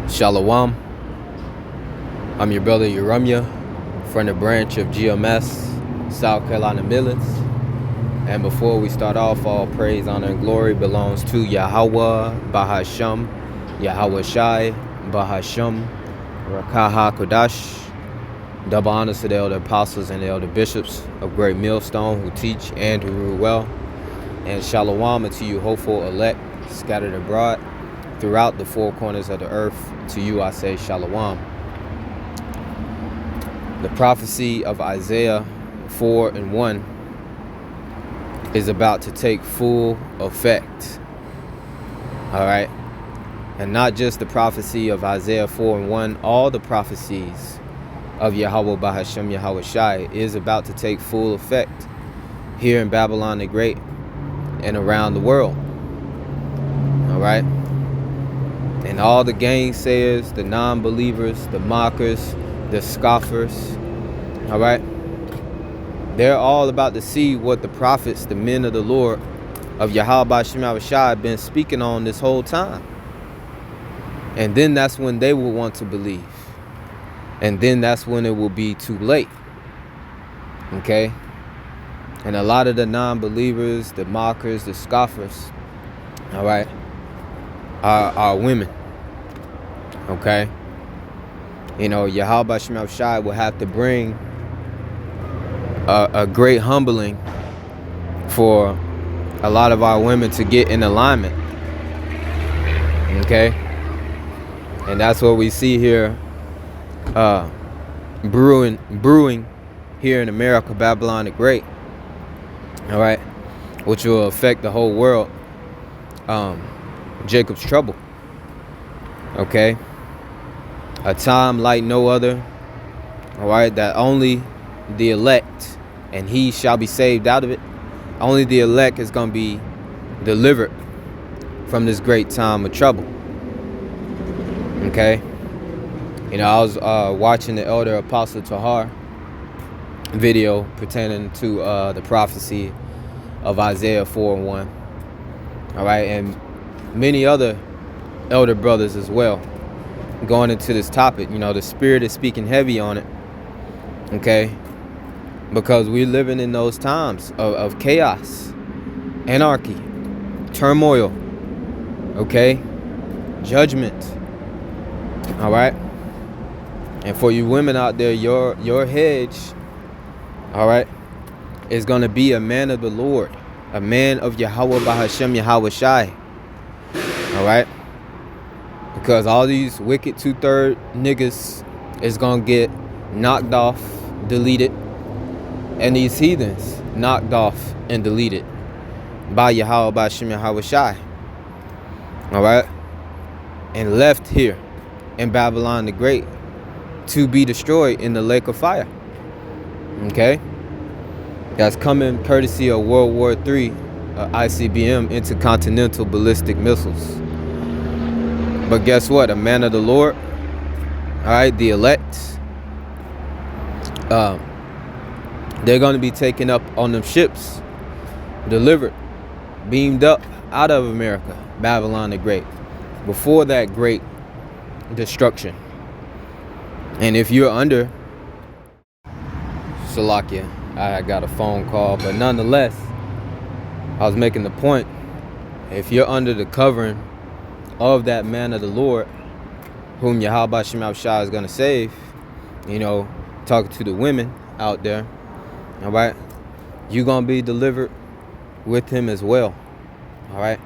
Shalawam. I'm your brother Yahawah from the branch of GMS, South Carolina Millets. And before we start off, all praise, honor, and glory belongs to Yahawah, Bahasham, Yahawashi, Bahasham, Rawchaa, HaQadash. Double honors to the elder apostles and the elder bishops of Great Millstone who teach and who rule well. And Shalawam unto you hopeful elect scattered abroad throughout the four corners of the earth. To you I say Shalawam. The prophecy of Isaiah 4:1 is about to take full effect. Alright? And not just the prophecy of Isaiah 4:1, all the prophecies of Yahawah, Bahasham, Yahawashi is about to take full effect here in Babylon the Great and around the world. Alright? And all the gainsayers, the non-believers, the mockers, the scoffers, alright? They're all about to see what the prophets, the men of the Lord of Yahawah, Bahasham, Yahawashi have been speaking on this whole time. And then that's when they will want to believe. And then that's when it will be too late. Okay? And a lot of the non-believers, the mockers, the scoffers, alright, are women. Okay? You know, Yahawah, Bahasham, Yahawashi will have to bring a great humbling for a lot of our women to get in alignment. Okay? And that's what we see here brewing here in America, Babylon the Great. All right, which will affect the whole world. Jacob's trouble. Okay, a time like no other. All right, that only the elect, and he shall be saved out of it. Only the elect is going to be delivered from this great time of trouble. Okay. You know, I was watching the elder apostle Tahar video pertaining to the prophecy of Isaiah 4:1. All right, and many other elder brothers as well going into this topic. You know, the spirit is speaking heavy on it. Okay, because we're living in those times of chaos, anarchy, turmoil. Okay, judgment. All right. And for you women out there, your hedge, all right, is going to be a man of the Lord, a man of Yahawah, Bahasham, Yahawashi, all right? Because all these wicked 2/3 niggas is going to get knocked off, deleted, and these heathens knocked off and deleted by Yahawah, Bahasham, Yahawashi, all right? And left here in Babylon the Great to be destroyed in the lake of fire. Okay? That's coming courtesy of World War III, ICBM, intercontinental ballistic missiles. But guess what? A man of the Lord, all right, the elect, they're going to be taken up on them ships, delivered, beamed up out of America, Babylon the Great, before that great destruction. And if you're under Salakia, I got a phone call, but nonetheless, I was making the point, if you're under the covering of that man of the Lord, whom Yahawah, Bahasham, Yahawashi is going to save, you know, talking to the women out there, all right, you're going to be delivered with him as well, all right,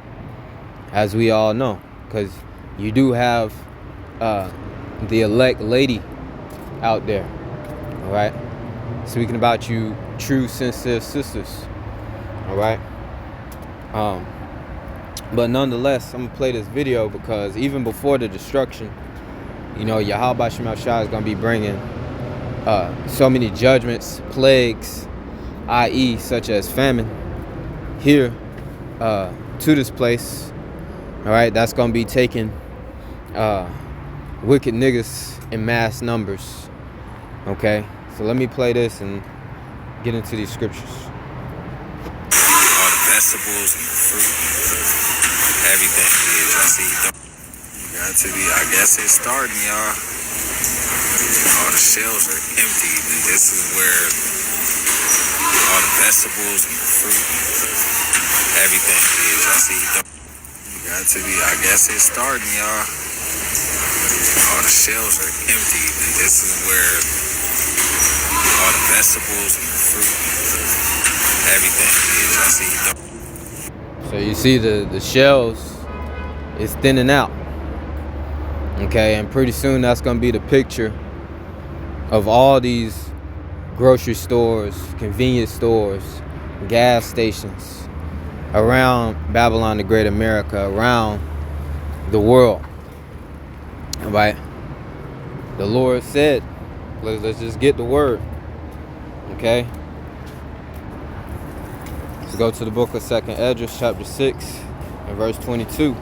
as we all know, because you do have the elect lady out there, all right, speaking about you true sincere sisters, all right. But nonetheless, I'm gonna play this video because even before the destruction, you know, Yahawah, Bahasham, Yahawashi is gonna be bringing so many judgments, plagues, i.e. such as famine here to this place, all right. That's gonna be taking wicked niggas in mass numbers. Okay, so let me play this and get into these scriptures. All the vegetables and the fruit, everything. I see you Got to be, I guess it's starting, y'all. All the shelves are empty. And this is where all the vegetables and the fruit, everything is. I see. Got to be, I guess it's starting, y'all. All the shelves are empty. And this is where all the vegetables and the fruit, everything is. I see. So you see the shelves is thinning out. Okay, and pretty soon that's gonna be the picture of all these grocery stores, convenience stores, gas stations around Babylon the Great America, around the world. Right? The Lord said, let's just get the word. Okay? Let's go to the book of 2nd Esdras, chapter 6, and verse 22.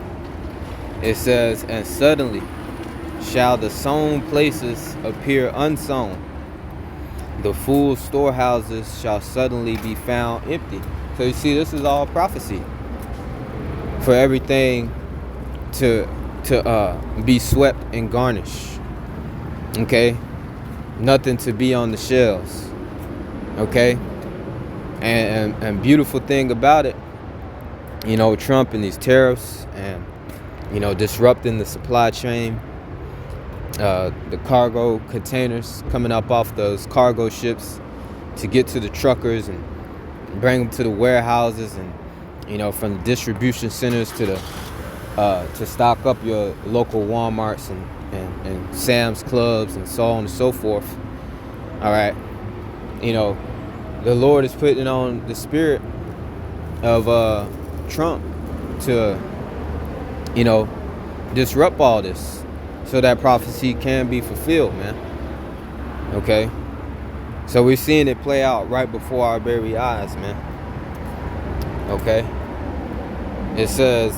It says, and suddenly shall the sown places appear unsown. The full storehouses shall suddenly be found empty. So you see, this is all prophecy for everything to be swept and garnished. Okay? Nothing to be on the shelves. Okay? And beautiful thing about it, you know, Trump and these tariffs and, you know, disrupting the supply chain, the cargo containers coming up off those cargo ships to get to the truckers and bring them to the warehouses, and, you know, from the distribution centers to the to stock up your local Walmarts and Sam's Clubs and so on and so forth. All right, you know, the Lord is putting on the spirit of Trump to, you know, disrupt all this so that prophecy can be fulfilled, man. Okay, so we're seeing it play out right before our very eyes, man. Okay, it says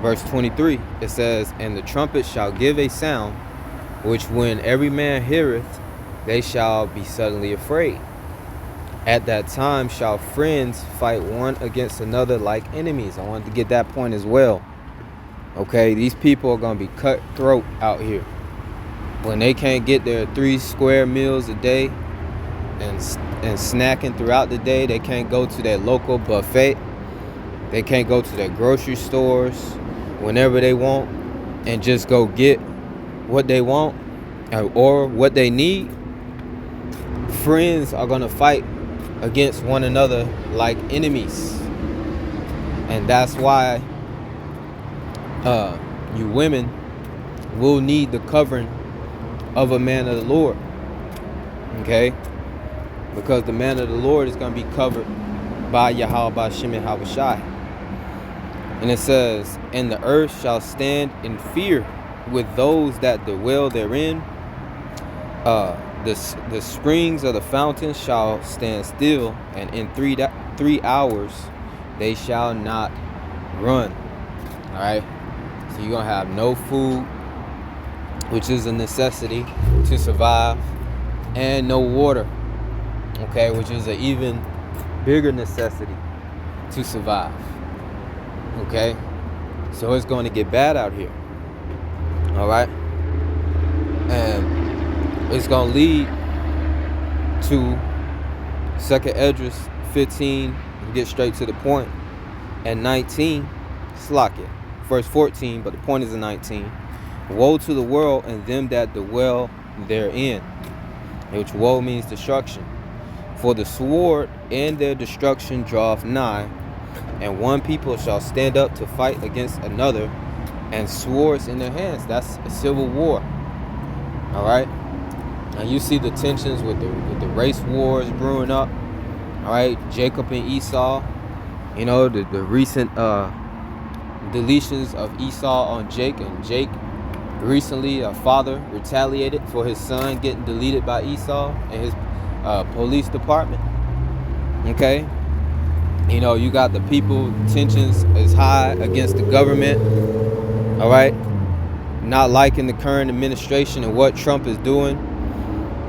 verse 23, it says, and the trumpet shall give a sound, which when every man heareth, they shall be suddenly afraid. At that time shall friends fight one against another like enemies. I wanted to get that point as well. Okay, these people are going to be cutthroat out here. When they can't get their 3 square meals a day and snacking throughout the day, they can't go to their local buffet. They can't go to their grocery stores whenever they want and just go get what they want or what they need. Friends are going to fight against one another like enemies. And that's why you women will need the covering of a man of the Lord. Okay? Because the man of the Lord is going to be covered by Yahawah, Bahasham, and Yahawashi. And it says, and the earth shall stand in fear with those that dwell therein. The springs of the fountains shall stand still, and in 3 hours they shall not run. All right, so you're gonna have no food, which is a necessity to survive, and no water, okay, which is an even bigger necessity to survive. Okay, so it's going to get bad out here. All right, and it's going to lead to 2nd Esdras 15, get straight to the point, and 19, slack it, verse 14, but the point is in 19. Woe to the world and them that dwell therein, which woe means destruction. For the sword and their destruction draweth nigh, and one people shall stand up to fight against another, and swords in their hands. That's a civil war. All right. Now you see the tensions with the race wars brewing up. All right, Jacob and Esau. You know, the recent deletions of Esau on Jake, and Jake recently, a father retaliated for his son getting deleted by Esau and his police department. Okay. You know, you got the people, tensions is high against the government. All right, not liking the current administration and what Trump is doing.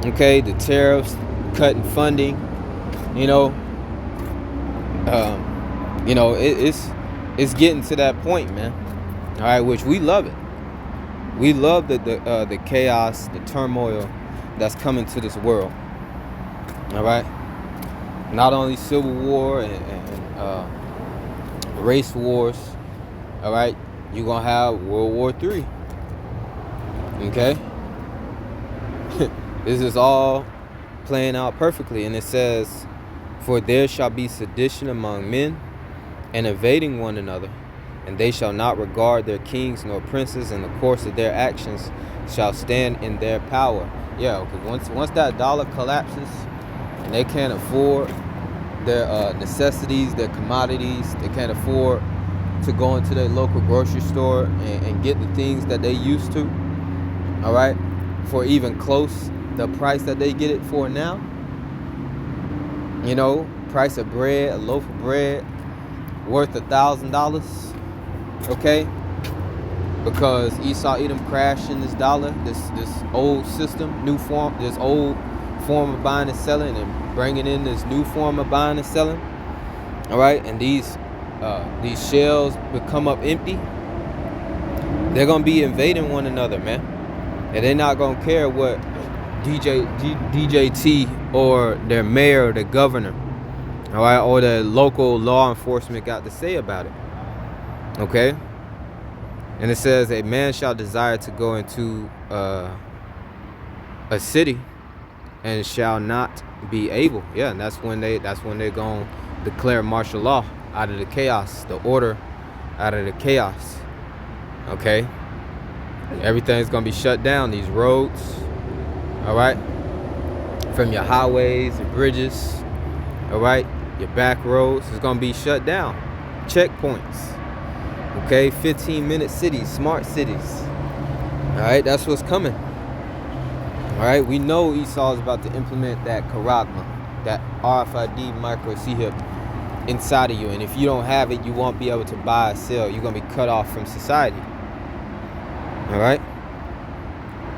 Okay, the tariffs, cutting funding. You know, it's getting to that point, man. All right, which we love it. We love the chaos, the turmoil that's coming to this world. All right. Not only civil war and race wars. All right. You're gonna have World War III. Okay. This is all playing out perfectly, and it says, "For there shall be sedition among men, and invading one another, and they shall not regard their kings nor princes, and the course of their actions shall stand in their power." Yeah, because once that dollar collapses, and they can't afford their necessities, their commodities, they can't afford to go into their local grocery store and get the things that they used to, all right, for even close the price that they get it for now. You know, price of bread, a loaf of bread worth $1,000, okay, because Esau Edom crashed in this dollar, this old system, this old form of buying and selling, and bringing in this new form of buying and selling. All right, and these shells become up empty. They're gonna be invading one another, man, and they're not gonna care what DJT or their mayor or the governor, all right, or the local law enforcement got to say about it. Okay. And it says, "A man shall desire to go into a city and shall not be able." Yeah, and that's when they're gonna declare martial law out of the chaos, the order out of the chaos. Okay. Everything's gonna be shut down. These roads, all right, from your highways and bridges, all right, your back roads is gonna be shut down. Checkpoints. Okay, 15-minute cities, smart cities. All right, that's what's coming. All right, we know Esau is about to implement that charagma, that RFID micro C-hip inside of you. And if you don't have it, you won't be able to buy or sell. You're going to be cut off from society. All right.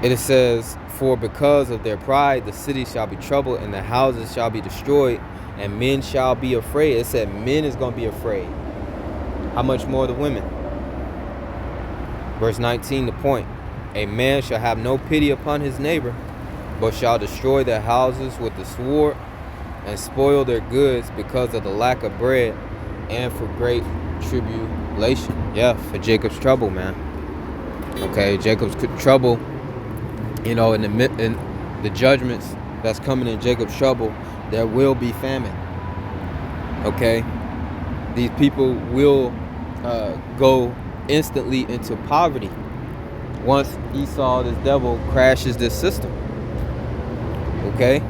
It says, "For because of their pride, the city shall be troubled, and the houses shall be destroyed, and men shall be afraid." It said men is going to be afraid. How much more the women? Verse 19, the point. "A man shall have no pity upon his neighbor, but shall destroy their houses with the sword, and spoil their goods because of the lack of bread, and for great tribulation." Yeah, for Jacob's trouble, man. Okay, Jacob's trouble, you know, in the judgments that's coming in Jacob's trouble, there will be famine. Okay, these people will go instantly into poverty once Esau, this devil, crashes this system. Okay,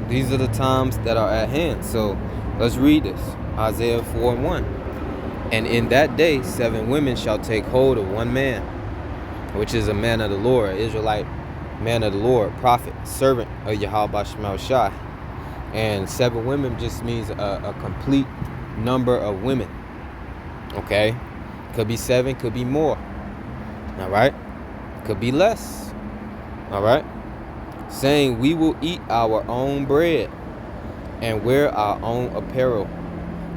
these are the times that are at hand. So let's read this. Isaiah 4:1. "And in that day 7 women shall take hold of one man," which is a man of the Lord, an Israelite man of the Lord, prophet, servant of Yahawah. And 7 women just means a complete number of women. Okay, could be 7, could be more. All right, could be less. All right, saying, "We will eat our own bread and wear our own apparel.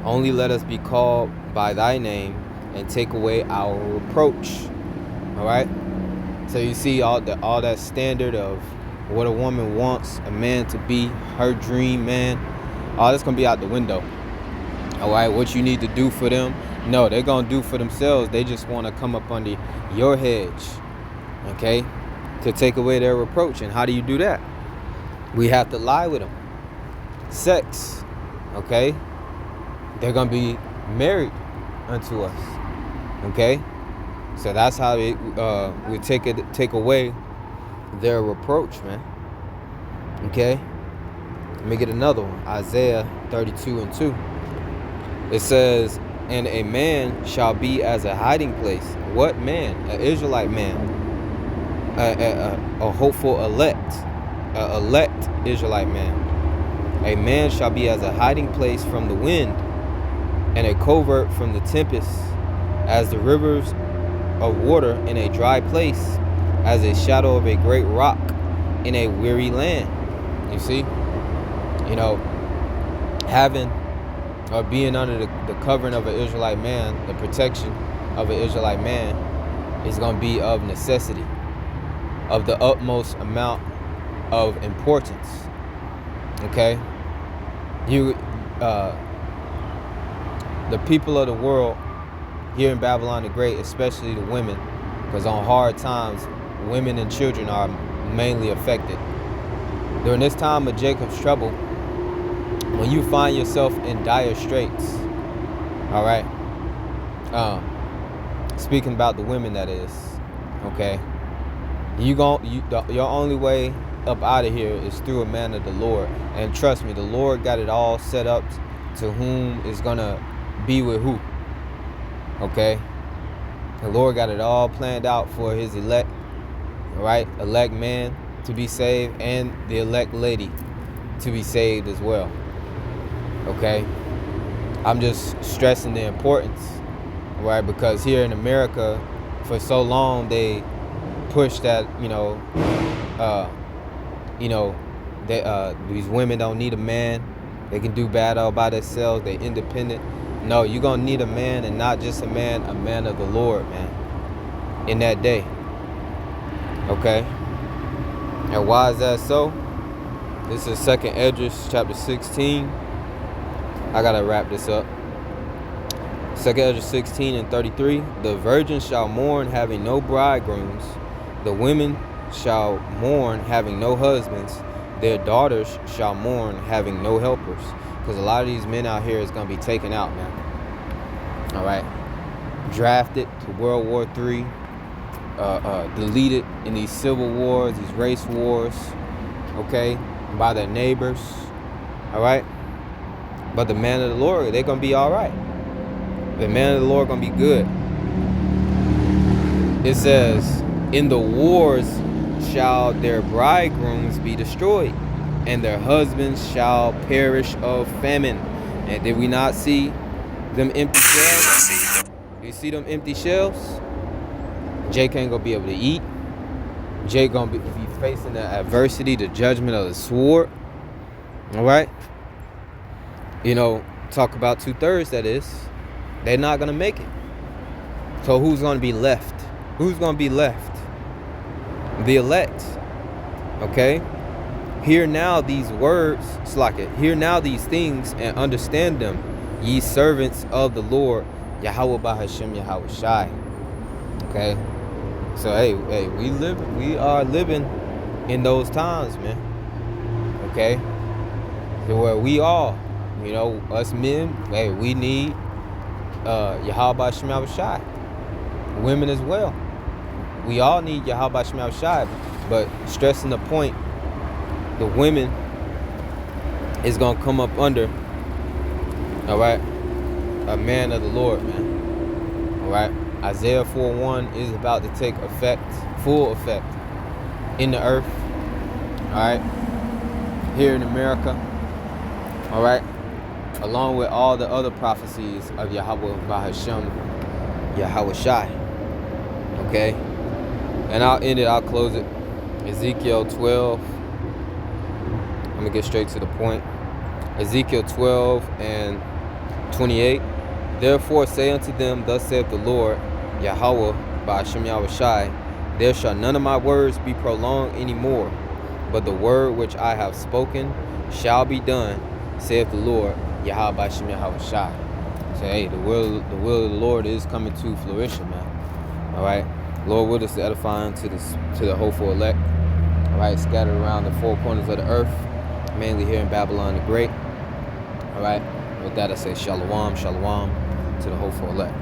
Only let us be called by thy name and take away our reproach." All right, so you see all that standard of what a woman wants a man to be, her dream man, all that's gonna be out the window. All right, what you need to do for them, no, they're gonna do for themselves. They just want to come up under your hedge, okay, to take away their reproach. And how do you do that? We have to lie with them. Sex, okay, they're gonna be married unto us. Okay, so that's how we take away their reproach, man. Okay, let me get another one. Isaiah 32:2. It says, "And a man shall be as a hiding place." What man? An Israelite man, a hopeful elect, elect Israelite man. "A man shall be as a hiding place from the wind, and a covert from the tempest, as the rivers of water in a dry place, as a shadow of a great rock in a weary land." You see, you know, having or being under the covering of an Israelite man, the protection of an Israelite man, is going to be of necessity, of the utmost amount of importance. Okay? The people of the world here in Babylon the Great, especially the women, because on hard times, women and children are mainly affected. During this time of Jacob's trouble, when you find yourself in dire straits, all right, speaking about the women, that is, okay, your only way up out of here is through a man of the Lord. And trust me, the Lord got it all set up to whom is gonna be with who. Okay, the Lord got it all planned out for his elect, right? Elect man to be saved, and the elect lady to be saved as well. Okay, I'm just stressing the importance, right? Because here in America, for so long they push that, these women don't need a man. They can do bad all by themselves. They're independent. No, you're going to need a man, and not just a man of the Lord, man, in that day. Okay? And why is that so? This is 2nd Esdras chapter 16. I got to wrap this up. 2nd Esdras 16 and 33. The virgins shall mourn, having no bridegrooms. The women shall mourn, having no husbands. Their daughters shall mourn, having no helpers. Because a lot of these men out here is going to be taken out, man. All right? Drafted to World War III. Deleted in these civil wars, these race wars. Okay? By their neighbors. All right? But the man of the Lord, they're going to be all right. The man of the Lord going to be good. It says, in the wars shall their bridegrooms be destroyed, and their husbands shall perish of famine. And did we not see them empty shells? You see them empty shells? Jake ain't gonna be able to eat. Jake gonna be facing the adversity, the judgment of the sword. All right? Talk about 2/3, that is. They're not gonna make it. So who's gonna be left? Who's gonna be left? The elect. Okay? Hear now these words, hear now these things and understand them, ye servants of the Lord, Yahawah Bahasham Yahawashi. Okay? So hey, we are living in those times, man. Okay? So where we all, us men, hey, we need Yahawah Bahasham Yahawashi. Women as well. We all need Yahawah Bahasham Yahawashi, but stressing the point, the women is going to come up under, all right, a man of the Lord, man. All right? Isaiah 4:1 is about to take full effect in the earth, all right, here in America, all right, along with all the other prophecies of Yahawah Bahasham Yahawashi. Okay? And I'll close it. Ezekiel 12. I'm going to get straight to the point. Ezekiel 12 and 28. Therefore say unto them, thus saith the Lord, Yahawah Bahasham Yahawashi, there shall none of my words be prolonged any more, but the word which I have spoken shall be done, saith the Lord, Yahawah Bahasham Yahawashi. So hey, the will of the Lord is coming to fruition, man. All right? Lord will us edifying to the hopeful elect. All right, scattered around the four corners of the earth, mainly here in Babylon the Great. All right, with that I say shalom, shalom to the hopeful elect.